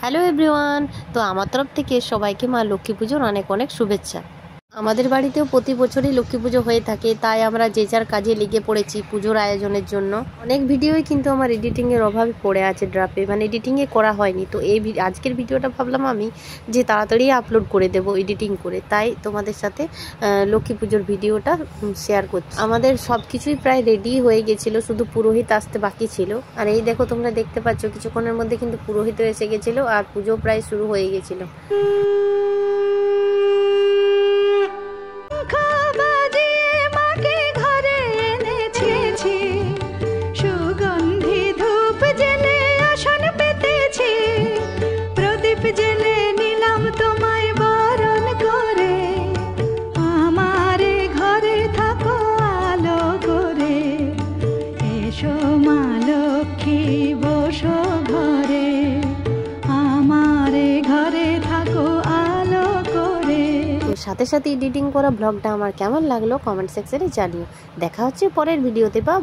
Hello everyone. তো আমার তরফ থেকে সবাইকে মা লক্ষ্মী পুজোর অনেক অনেক শুভেচ্ছা। আমাদের বাড়িতেও প্রতি বছরই লক্ষ্মী পুজো হয়ে থাকে, তাই আমরা যে যার কাজে লেগে পড়েছি পুজোর আয়োজনের জন্য। অনেক ভিডিওই কিন্তু আমার এডিটিংয়ের অভাবে পড়ে আছে ড্রাফে, মানে এডিটিংয়ে করা হয়নি। তো আজকের ভিডিওটা ভাবলাম আমি যে তাড়াতাড়ি আপলোড করে দেবো এডিটিং করে, তাই তোমাদের সাথে লক্ষ্মী পুজোর ভিডিওটা শেয়ার করছি। আমাদের সব কিছুই প্রায় রেডি হয়ে গেছিলো, শুধু পুরোহিত আসতে বাকি ছিল। আর এই দেখো, তোমরা দেখতে পাচ্ছ কিছুক্ষণের মধ্যে কিন্তু পুরোহিত এসে গেছিলো আর পুজো প্রায় শুরু হয়ে গেছিলো। সাথে সাথে এডিটিং করা ব্লগটা আমার কেমন লাগলো কমেন্ট সেকশনে জানিও। দেখা হচ্ছে পরের ভিডিওতে। বা